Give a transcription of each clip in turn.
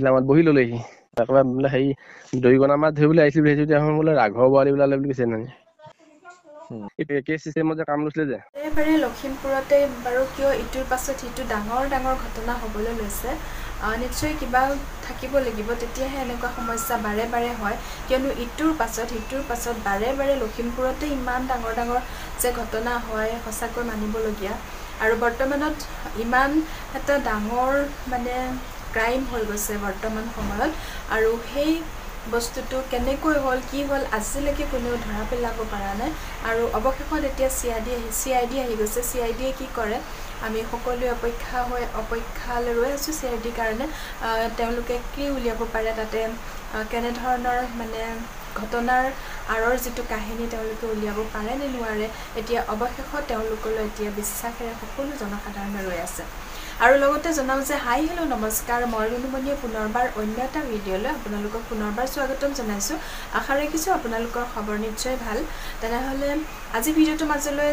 খিলামত বহি ললেহি একেবাৰে বোলে হেৰি দৰিকণা মাছ ধৰিবলৈ আহিছিল বুলি ভাবিছোঁ এতিয়া বোলে ৰাঘৰ বোৱাৰী বোলে বুলি কৈছে নহয় কেছ চিষ্টেমত যে কাম লৈছিলে যে একেবাৰে লখিমপুৰতে বাৰু কিয় ইটোৰ পাছত সিটো ডাঙৰ ডাঙৰ ঘটনা হ'বলৈ লৈছে নিশ্চয় কিবা থাকিব লাগিব তেতিয়াহে এনেকুৱা সমস্যা বাৰে বাৰে হয় কিয়নো ইটোৰ পাছত বাৰে বাৰে লখিমপুৰতে ইমান ডাঙৰ ডাঙৰ যে ঘটনা হয় সঁচাকৈ মানিবলগীয়া আৰু বৰ্তমানত ইমান এটা ডাঙৰ মানে ক্ৰাইম হৈ গৈছে বৰ্তমান সময়ত আৰু সেই বস্তুটো কেনেকৈ হ'ল কি হ'ল আজিলৈকে কোনেও ধৰা পেলাব পৰা নাই আৰু অৱশেষত এতিয়া CID আহি গৈছে CIDয়ে কি কৰে আমি সকলোৱে অপেক্ষালৈ ৰৈ আছোঁ CIDৰ কাৰণে তেওঁলোকে কি উলিয়াব পাৰে তাতে কেনেধৰণৰ মানে ঘটনাৰ আঁৰৰ যিটো কাহিনী তেওঁলোকে উলিয়াব পাৰে নে নোৱাৰে এতিয়া অৱশেষত তেওঁলোকলৈ এতিয়া বিশ্বাসেৰে সকলো জনসাধাৰণে ৰৈ আছে আৰু লগতে জনাও যে হাই হেল্ল নমস্কাৰ মই ৰুণুমণিয়ে পুনৰবাৰ অন্য এটা ভিডিঅ'লৈ আপোনালোকক পুনৰবাৰ স্বাগতম জনাইছোঁ আশা ৰাখিছোঁ আপোনালোকৰ খবৰ নিশ্চয় ভাল তেনেহ'লে আজি ভিডিঅ'টোৰ মাজলৈ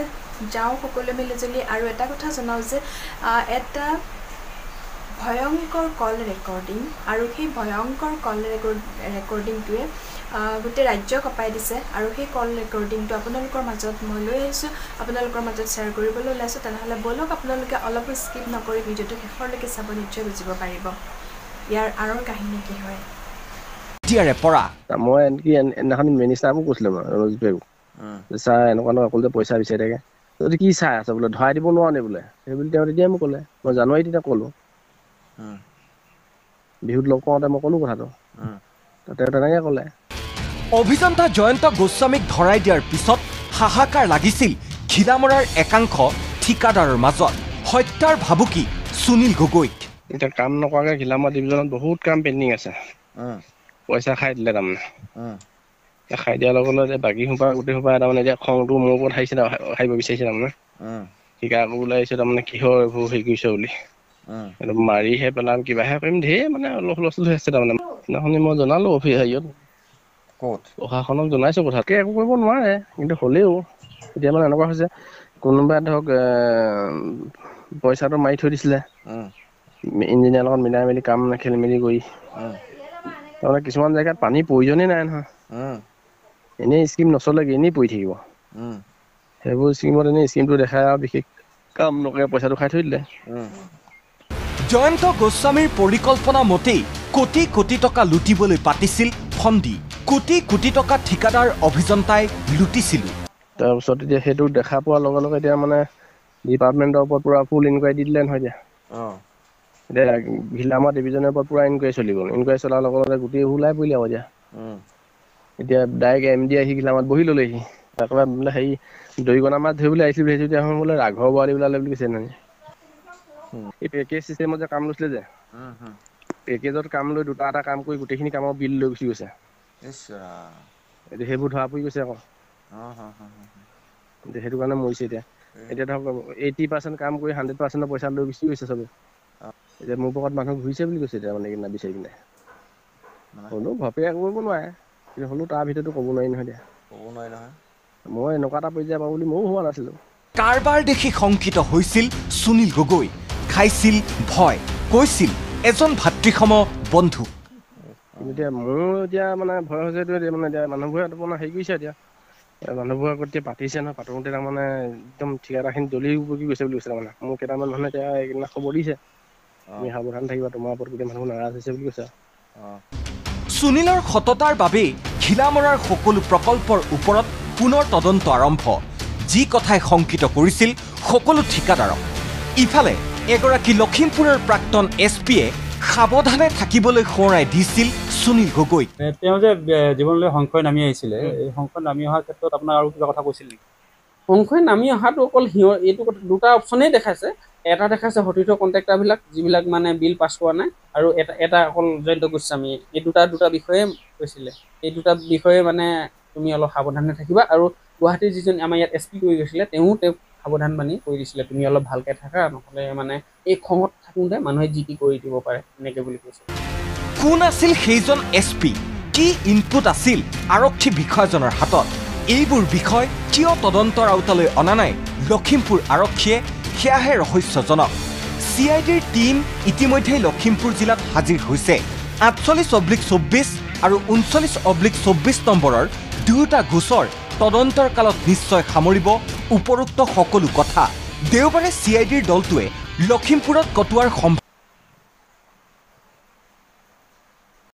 যাওঁ সকলোৱে মিলিজুলি আৰু এটা কথা জনাও যে এটা ভয়ংকৰ কল ৰেকৰ্ডিং আৰু সেই ভয়ংকৰ কল ৰেকৰ্ডিংটোৱে গোটেই ৰাজ্য কঁপাই দিছে আৰু সেই কল ৰেকৰ্ডিংটো আপোনালোকৰ মাজত মই লৈ আহিছোঁ আপোনালোকৰ মাজত শ্বেয়াৰ কৰিবলৈ ওলাইছোঁ তেনেহ'লে বলক আপোনালোকে অলপ স্কিপ নকৰি ভিডিঅ'টো শেষলৈকে চাব নিশ্চয় বুজিব পাৰিব ইয়াৰ আঁৰৰ কাহিনী কি হয় মই এনকি এদিনাখন মিনিষ্টাৰকো কৈছিলোঁ মই ৰজবেগো ছাৰ এনেকুৱা অকল যে পইচা বিচাৰি থাকে যদি কি চাই আছে বোলে ধৰাই দিব নোৱাৰো নে বোলে সেইবুলি তেওঁ তেতিয়াই মোক ক'লে মই জানুৱাৰীত তেতিয়া ক'লোঁ বিহুত লগ পাওঁতে মই ক'লোঁ কথাটো তেওঁ তেনেকৈ ক'লে অভিযন্তা জয়ন্ত গোস্বামীক ধৰাই দিয়াৰ পিছত হাহাকাৰ লাগিছিল ঘিলামৰাৰ একাংশ ঠিকাদাৰৰ মাজত হত্যাৰ ভাবুকি সুনীল গগৈক এতিয়া কাম নকৰাকৈ ঘিলামৰা ডিভিজনত বহুত কাম পেণ্ডিং আছে পইচা খাই দিলে তাৰমানে খাই দিয়াৰ লগে লগে বাকী সোপা গোটেই সোপা তাৰমানে এতিয়া খংটো মোৰ ওপৰত হাৰিব বিচাৰিছে তাৰমানে ঠিকা কৰিবলৈ আহিছে তাৰমানে কিহৰ এইবোৰ হেৰি কৰিছে বুলি মাৰিহে পেলাম কিবাহে কৰিম ঢেৰ মানে অলপ হুলস্থুল হৈ আছে তাৰমানে সেইদিনাখনি মই জনালোঁ হেৰিয়ত প্ৰশাসনক জনাইছোঁ কথাকে একো কৰিব নোৱাৰে কিন্তু হ'লেও এতিয়া মানে এনেকুৱা হৈছে কোনোবাই ধৰক পইচাটো মাৰি থৈ দিছিলে ইঞ্জিনিয়াৰৰ লগত মিলাই মেলি কাম খেলি মেলি কৰি তাৰমানে কিছুমান জেগাত পানী প্ৰয়োজনেই নাই নহয় এনেই স্কিম নচলেগৈ এনেই পৰি থাকিব সেইবোৰ স্কিমত এনেই স্কিমটো দেখাই আৰু বিশেষ কাম নকৰে পইচাটো খাই থৈ দিলে জয়ন্ত গোস্বামীৰ পৰিকল্পনা মতেই কোটি কোটি টকা লুটিবলৈ পাতিছিল ফন্দি কোটি কোটি টকা ঠিকাদাৰ অভিযন্তাই লুটিছিল তাৰপিছত এতিয়া সেইটো দেখা পোৱাৰ লগে লগে এতিয়া মানে ডিপাৰ্টমেণ্টৰ ওপৰত পুৰা ফুল ইনকুৱাৰী দি দিলে নহয় এতিয়া ঘিলামৰা ডিভিজনৰ ওপৰত পুৰা ইনকুৱাৰী চলি গ'ল ইনকুৱাৰী চলাৰ লগে লগে গোটেই ওলাই পৰিলে আৰু এতিয়া ডাইৰেক্ট MD আহি ঘিলামৰাত বহি ললেহি একেবাৰে বোলে হেৰি দৰিকণা মাছ ধৰিবলৈ আহিছিল বুলি ভাবিছোঁ এতিয়া বোলে ৰাঘৰ বোৱাৰী বোলে বুলি কৈছে নহয় এই পেকেজ চিষ্টেমত যে কাম লৈছিলে যে পেকেজত কাম লৈ দুটা এটা কাম কৰি গোটেইখিনি কামৰ বিল লৈ গুচি গৈছে এতিয়া সেইবোৰ ধৰা পৰি গৈছে আকৌ সেইটো কাৰণে মৰিছে এতিয়া ধৰক 80% কাম কৰি 100% পইচা লৈ গুচি গৈছে চবে এতিয়া মোৰ পকত মানুহ ঘূৰিছে বুলি কৈছে এতিয়া মানে কিনা বিচাৰি কিনে হ'লেও ঘপে কৰিব নোৱাৰে কিন্তু হ'লেও তাৰ ভিতৰতো ক'ব নোৱাৰি নহয় এতিয়া মই এনেকুৱা এটা পৰ্যায় পাওঁ বুলি ময়ো হোৱা নাছিলোঁ কাৰবাৰ দেখি শংকিত হৈছিল সুনীল গগৈ খাইছিল ভয় কৈছিল এজন ভাতৃসম বন্ধু কিন্তু এতিয়া মোৰো এতিয়া মানে ভয় হৈছে মানে এতিয়া মানুহবোৰে আপোনাৰ হেৰি কৰিছে এতিয়া মানুহবোৰে আগত এতিয়া পাতিছে নহয় পাতোঁতে তাৰমানে একদম ঠিকাদাৰখিনি দলি উপকি গৈছে বুলি কৈছে তাৰমানে মোক কেইটামান মানুহে এতিয়া এইকেইদিনা খবৰ দিছে তুমি সাৱধান থাকিবা তোমাৰ ওপৰত গোটেই মানুহ নাৰাজ হৈছে বুলি কৈছে সুনীলৰ সততাৰ বাবেই ঘিলামৰাৰ সকলো প্ৰকল্পৰ ওপৰত পুনৰ তদন্ত আৰম্ভ যি কথাই শংকিত কৰিছিল সকলো ঠিকাদাৰক ইফালে এগৰাকী লখিমপুৰৰ প্ৰাক্তন SPয়ে সাৱধানে থাকিবলৈ সোঁৱৰাই দিছিল সুনীল গগৈক তেওঁ যে জীৱনলৈ সংশয় নামি আহিছিলে এই সংশয় নামি অহাৰ ক্ষেত্ৰত আপোনাৰ আৰু কিবা কথা কৈছিল নেকি সংশয় নামি অহাটো অকল এইটো দুটা অপশ্যনেই দেখাইছে এটা দেখাইছে সতীৰ্থ কণ্ট্ৰেক্টাৰবিলাক যিবিলাক মানে বিল পাছ কৰা নাই আৰু এটা অকল জয়ন্ত গোস্বামী এই দুটা বিষয়ে কৈছিলে এই দুটা বিষয়ে মানে তুমি অলপ সাৱধানে থাকিবা আৰু গুৱাহাটীৰ যিজন আমাৰ ইয়াত SP কৰি গৈছিলে তেওঁক সাৱধান বাণী কৈ দিছিলে তুমি অলপ ভালকৈ থাকা নহ'লে মানে এই খঙত থাকোঁতে মানুহে যি টি কৰি দিব পাৰে এনেকৈ বুলি কৈছে কোন আছিল সেইজন SP কি ইনপুট আছিল আৰক্ষী বিষয়াজনৰ হাতত এইবোৰ বিষয় কিয় তদন্তৰ আওতালৈ অনা নাই লখিমপুৰ আৰক্ষীয়ে সেয়াহে ৰহস্যজনক CIDৰ টীম ইতিমধ্যে লখিমপুৰ জিলাত হাজিৰ হৈছে 48/24 আৰু 39/24 নম্বৰৰ দুয়োটা গোচৰ তদন্তৰ কালত নিশ্চয় সামৰিব উপৰোক্ত সকলো কথা। দেওবাৰে CIDৰ দলটোৱে লখিমপুৰত কটোৱাৰ